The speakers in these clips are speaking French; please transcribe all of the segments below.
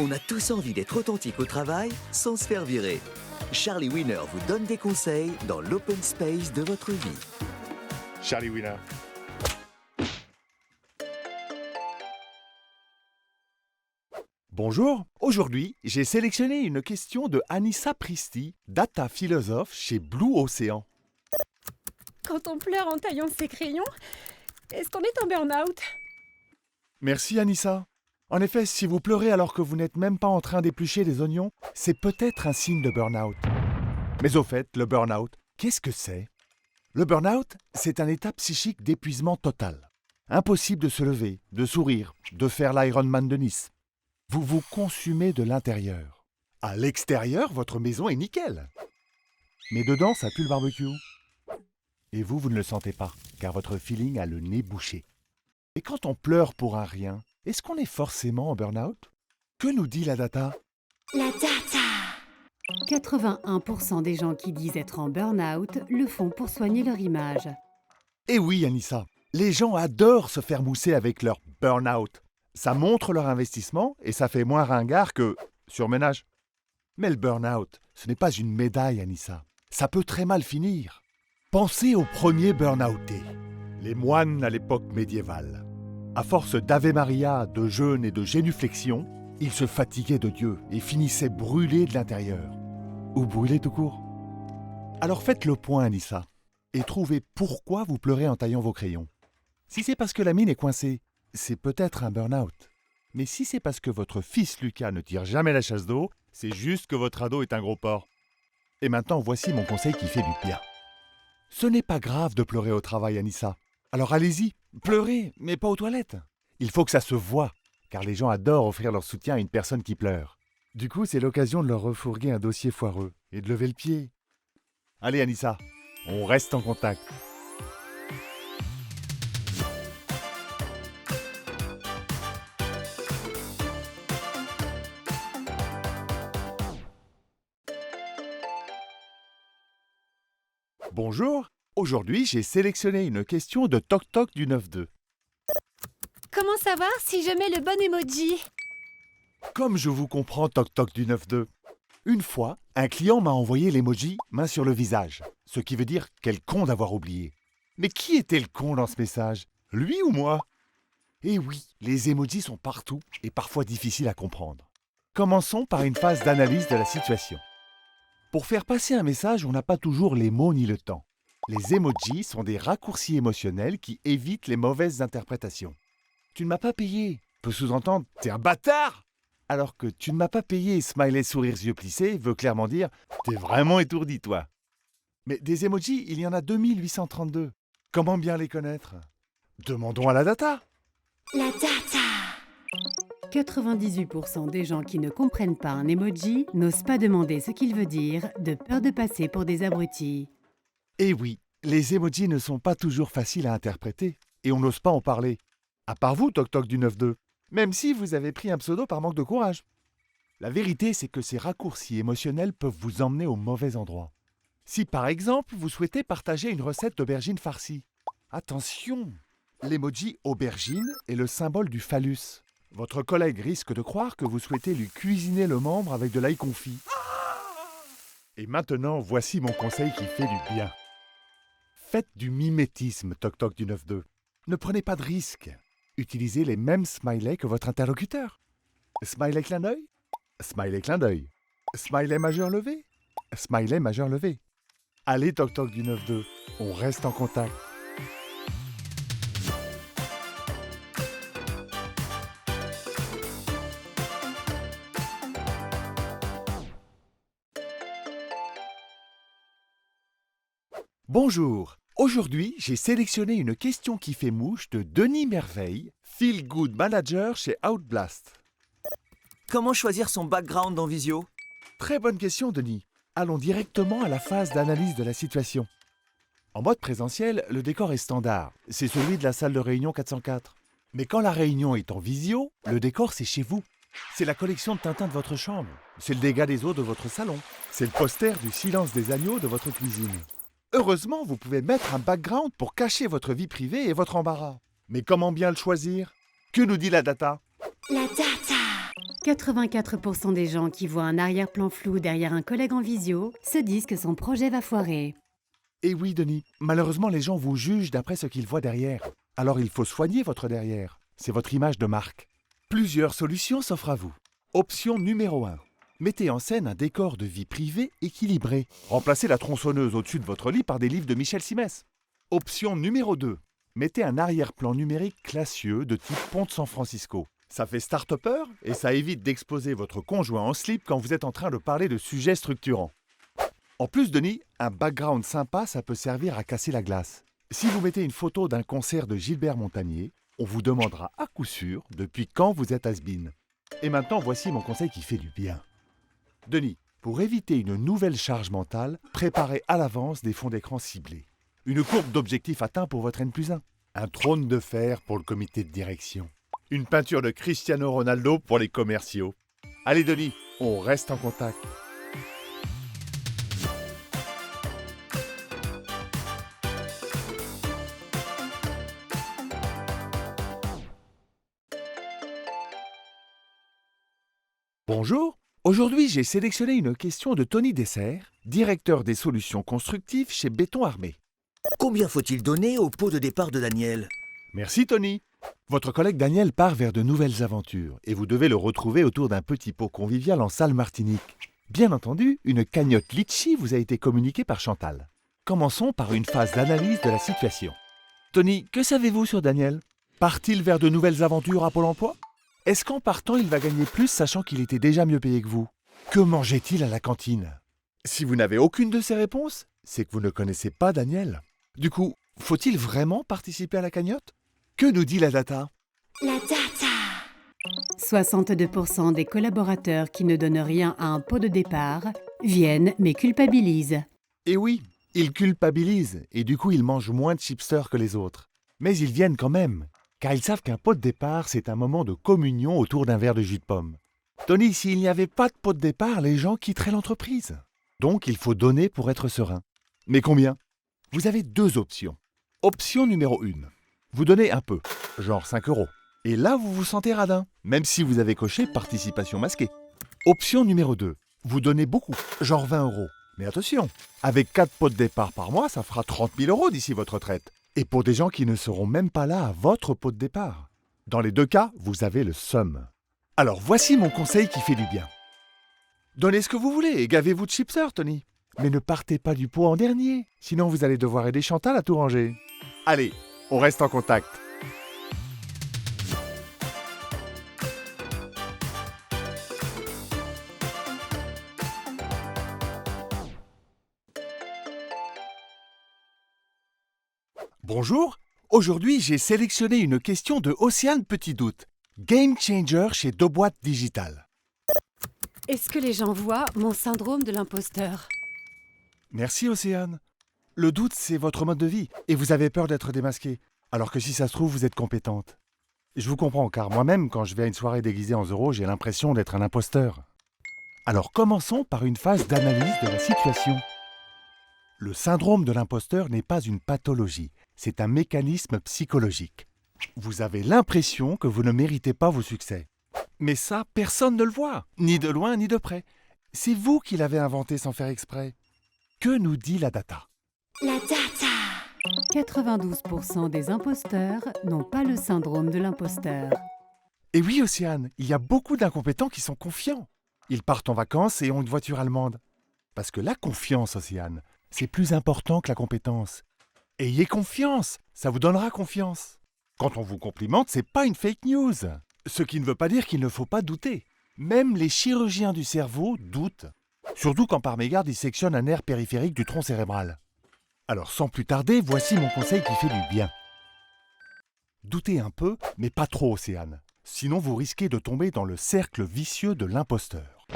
On a tous envie d'être authentique au travail sans se faire virer. Charlie Winner vous donne des conseils dans l'open space de votre vie. Charlie Winner. Bonjour, aujourd'hui j'ai sélectionné une question de Anissa Pristi, data philosophe chez Blue Ocean. Quand on pleure en taillant ses crayons, est-ce qu'on est en burn-out? Merci Anissa. En effet, si vous pleurez alors que vous n'êtes même pas en train d'éplucher des oignons, c'est peut-être un signe de burn-out. Mais au fait, le burn-out, qu'est-ce que c'est? Le burn-out, c'est un état psychique d'épuisement total. Impossible de se lever, de sourire, de faire l'Ironman de Nice. Vous vous consumez de l'intérieur. À l'extérieur, votre maison est nickel. Mais dedans, ça pue le barbecue. Et vous ne le sentez pas, car votre feeling a le nez bouché. Et quand on pleure pour un rien, est-ce qu'on est forcément en burn-out? Que nous dit la data? La data! 81% des gens qui disent être en burn-out le font pour soigner leur image. Eh oui, Anissa, les gens adorent se faire mousser avec leur burn-out. Ça montre leur investissement et ça fait moins ringard que surménage. Mais le burn-out, ce n'est pas une médaille, Anissa. Ça peut très mal finir. Pensez aux premiers burn-outés, les moines à l'époque médiévale. À force d'Ave Maria, de jeûne et de génuflexion, ils se fatiguaient de Dieu et finissaient brûlés de l'intérieur. Ou brûlés tout court. Alors faites le point, Anissa, et trouvez pourquoi vous pleurez en taillant vos crayons. Si c'est parce que la mine est coincée, c'est peut-être un burn-out. Mais si c'est parce que votre fils Lucas ne tire jamais la chasse d'eau, c'est juste que votre ado est un gros porc. Et maintenant, voici mon conseil qui fait du bien. Ce n'est pas grave de pleurer au travail, Anissa. Alors allez-y, pleurez, mais pas aux toilettes. Il faut que ça se voie, car les gens adorent offrir leur soutien à une personne qui pleure. Du coup, c'est l'occasion de leur refourguer un dossier foireux et de lever le pied. Allez, Anissa, on reste en contact. Bonjour, aujourd'hui j'ai sélectionné une question de Toc Toc du 9-2. Comment savoir si je mets le bon emoji? Comme je vous comprends Toc Toc du 9-2. Une fois, un client m'a envoyé l'emoji main sur le visage, ce qui veut dire quel con d'avoir oublié. Mais qui était le con dans ce message? Lui ou moi? Eh oui, les emojis sont partout et parfois difficiles à comprendre. Commençons par une phase d'analyse de la situation. Pour faire passer un message, on n'a pas toujours les mots ni le temps. Les emojis sont des raccourcis émotionnels qui évitent les mauvaises interprétations. Tu ne m'as pas payé peut sous-entendre « t'es un bâtard !» alors que « tu ne m'as pas payé » smiley sourire yeux plissés veut clairement dire « t'es vraiment étourdi toi !» Mais des emojis, il y en a 2832. Comment bien les connaître? Demandons à la data. La data! 98% des gens qui ne comprennent pas un emoji n'osent pas demander ce qu'il veut dire, de peur de passer pour des abrutis. Eh oui, les emojis ne sont pas toujours faciles à interpréter et on n'ose pas en parler. À part vous, Toc Toc du 9-2, même si vous avez pris un pseudo par manque de courage. La vérité, c'est que ces raccourcis émotionnels peuvent vous emmener au mauvais endroit. Si par exemple, vous souhaitez partager une recette d'aubergine farcie, attention, l'emoji aubergine est le symbole du phallus. Votre collègue risque de croire que vous souhaitez lui cuisiner le membre avec de l'ail confit. Et maintenant, voici mon conseil qui fait du bien. Faites du mimétisme, Toc Toc du 9-2. Ne prenez pas de risques. Utilisez les mêmes smileys que votre interlocuteur. Smiley clin d'œil, smiley clin d'œil. Smiley majeur levé, smiley majeur levé. Allez, Toc Toc du 9-2, on reste en contact. Bonjour, aujourd'hui j'ai sélectionné une question qui fait mouche de Denis Merveille, Feel Good Manager chez Outblast. Comment choisir son background en visio? Très bonne question Denis. Allons directement à la phase d'analyse de la situation. En mode présentiel, le décor est standard, c'est celui de la salle de réunion 404. Mais quand la réunion est en visio, le décor c'est chez vous. C'est la collection de Tintin de votre chambre, c'est le dégât des eaux de votre salon, c'est le poster du Silence des agneaux de votre cuisine. Heureusement, vous pouvez mettre un background pour cacher votre vie privée et votre embarras. Mais comment bien le choisir? Que nous dit la data? La data! 84% des gens qui voient un arrière-plan flou derrière un collègue en visio se disent que son projet va foirer. Et oui, Denis, malheureusement, les gens vous jugent d'après ce qu'ils voient derrière. Alors il faut soigner votre derrière. C'est votre image de marque. Plusieurs solutions s'offrent à vous. Option numéro 1. Mettez en scène un décor de vie privée équilibré. Remplacez la tronçonneuse au-dessus de votre lit par des livres de Michel Simès. Option numéro 2. Mettez un arrière-plan numérique classieux de type pont de San Francisco. Ça fait start-upper et ça évite d'exposer votre conjoint en slip quand vous êtes en train de parler de sujets structurants. En plus, Denis, un background sympa, ça peut servir à casser la glace. Si vous mettez une photo d'un concert de Gilbert Montagnier, on vous demandera à coup sûr depuis quand vous êtes has-been. Et maintenant, voici mon conseil qui fait du bien. Denis, pour éviter une nouvelle charge mentale, préparez à l'avance des fonds d'écran ciblés. Une courbe d'objectifs atteints pour votre N+1. Un trône de fer pour le comité de direction. Une peinture de Cristiano Ronaldo pour les commerciaux. Allez Denis, on reste en contact. Bonjour, aujourd'hui j'ai sélectionné une question de Tony Dessert, directeur des solutions constructives chez Béton Armé. Combien faut-il donner au pot de départ de Daniel? Merci Tony. Votre collègue Daniel part vers de nouvelles aventures et vous devez le retrouver autour d'un petit pot convivial en salle Martinique. Bien entendu, une cagnotte litchi vous a été communiquée par Chantal. Commençons par une phase d'analyse de la situation. Tony, que savez-vous sur Daniel? Part-il vers de nouvelles aventures à Pôle emploi? Est-ce qu'en partant, il va gagner plus sachant qu'il était déjà mieux payé que vous? Que mangeait-il à la cantine? Si vous n'avez aucune de ces réponses, c'est que vous ne connaissez pas Daniel. Du coup, faut-il vraiment participer à la cagnotte? Que nous dit la data? La data. 62% des collaborateurs qui ne donnent rien à un pot de départ viennent mais culpabilisent. Et oui, ils culpabilisent et du coup ils mangent moins de chipsters que les autres. Mais ils viennent quand même, car ils savent qu'un pot de départ c'est un moment de communion autour d'un verre de jus de pomme. Tony, s'il n'y avait pas de pot de départ, les gens quitteraient l'entreprise. Donc il faut donner pour être serein. Mais combien? Vous avez deux options. Option numéro 1. Vous donnez un peu, genre 5 €. Et là, vous vous sentez radin, même si vous avez coché participation masquée. Option numéro 2. Vous donnez beaucoup, genre 20 €. Mais attention, avec 4 pots de départ par mois, ça fera 30 000 € d'ici votre retraite. Et pour des gens qui ne seront même pas là à votre pot de départ. Dans les deux cas, vous avez le seum. Alors voici mon conseil qui fait du bien. Donnez ce que vous voulez et gavez-vous de chipsers, Tony. Mais ne partez pas du pot en dernier, sinon vous allez devoir aider Chantal à tout ranger. Allez, on reste en contact. Bonjour, aujourd'hui j'ai sélectionné une question de Océane Petit Doute, Game Changer chez Doboîte Digital. Est-ce que les gens voient mon syndrome de l'imposteur? Merci Océane. Le doute, c'est votre mode de vie et vous avez peur d'être démasqué, alors que si ça se trouve, vous êtes compétente. Je vous comprends, car moi-même, quand je vais à une soirée déguisée en Zorro, j'ai l'impression d'être un imposteur. Alors commençons par une phase d'analyse de la situation. Le syndrome de l'imposteur n'est pas une pathologie, c'est un mécanisme psychologique. Vous avez l'impression que vous ne méritez pas vos succès. Mais ça, personne ne le voit, ni de loin ni de près. C'est vous qui l'avez inventé sans faire exprès. Que nous dit la data? La data. 92% des imposteurs n'ont pas le syndrome de l'imposteur. Et oui, Océane, il y a beaucoup d'incompétents qui sont confiants. Ils partent en vacances et ont une voiture allemande. Parce que la confiance, Océane, c'est plus important que la compétence. Ayez confiance, ça vous donnera confiance. Quand on vous complimente, c'est pas une fake news. Ce qui ne veut pas dire qu'il ne faut pas douter. Même les chirurgiens du cerveau doutent. Surtout quand par mégarde ils sectionnent un nerf périphérique du tronc cérébral. Alors sans plus tarder, voici mon conseil qui fait du bien. Doutez un peu, mais pas trop, Océane. Sinon vous risquez de tomber dans le cercle vicieux de l'imposteur.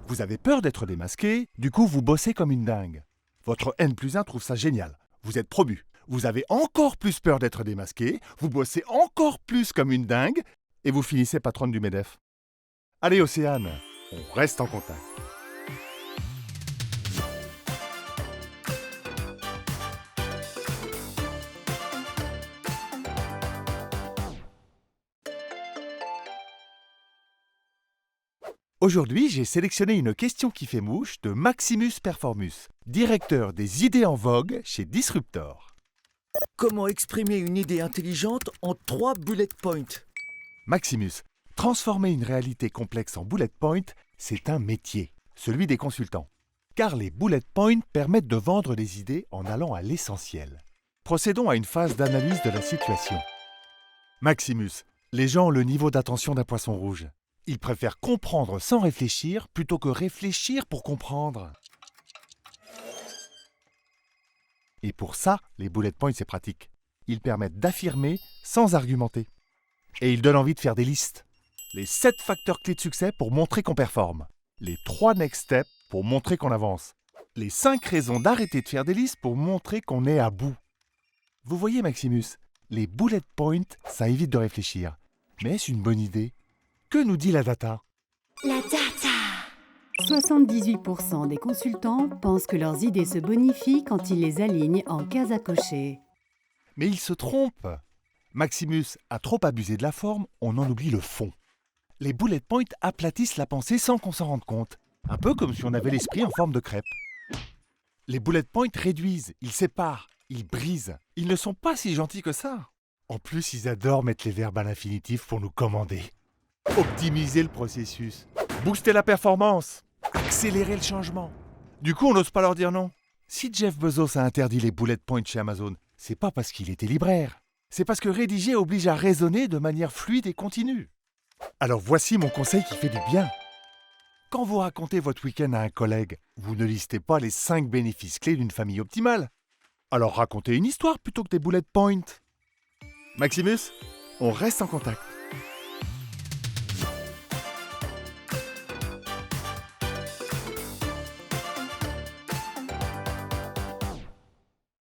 Vous avez peur d'être démasqué, du coup vous bossez comme une dingue. Votre N+1 trouve ça génial. Vous êtes promu. Vous avez encore plus peur d'être démasqué, vous bossez encore plus comme une dingue, et vous finissez patronne du MEDEF. Allez Océane, on reste en contact. Aujourd'hui, j'ai sélectionné une question qui fait mouche de Maximus Performus, directeur des idées en vogue chez Disruptor. Comment exprimer une idée intelligente en 3 bullet points? Maximus, transformer une réalité complexe en bullet point, c'est un métier, celui des consultants. Car les bullet points permettent de vendre les idées en allant à l'essentiel. Procédons à une phase d'analyse de la situation. Maximus, les gens ont le niveau d'attention d'un poisson rouge. Ils préfèrent comprendre sans réfléchir plutôt que réfléchir pour comprendre. Et pour ça, les bullet points, c'est pratique. Ils permettent d'affirmer sans argumenter. Et ils donnent envie de faire des listes. Les 7 facteurs clés de succès pour montrer qu'on performe. Les 3 next steps pour montrer qu'on avance. Les 5 raisons d'arrêter de faire des listes pour montrer qu'on est à bout. Vous voyez, Maximus, les bullet points, ça évite de réfléchir. Mais est-ce une bonne idée? Que nous dit la data? La data. 78% des consultants pensent que leurs idées se bonifient quand ils les alignent en cases à cocher. Mais ils se trompent. Maximus a trop abusé de la forme, on en oublie le fond. Les bullet points aplatissent la pensée sans qu'on s'en rende compte. Un peu comme si on avait l'esprit en forme de crêpe. Les bullet points réduisent, ils séparent, ils brisent. Ils ne sont pas si gentils que ça. En plus, ils adorent mettre les verbes à l'infinitif pour nous commander. Optimiser le processus, booster la performance, accélérer le changement. Du coup, on n'ose pas leur dire non. Si Jeff Bezos a interdit les bullet points chez Amazon, c'est pas parce qu'il était libraire. C'est parce que rédiger oblige à raisonner de manière fluide et continue. Alors voici mon conseil qui fait du bien. Quand vous racontez votre week-end à un collègue, vous ne listez pas les 5 bénéfices clés d'une famille optimale. Alors racontez une histoire plutôt que des bullet points. Maximus, on reste en contact.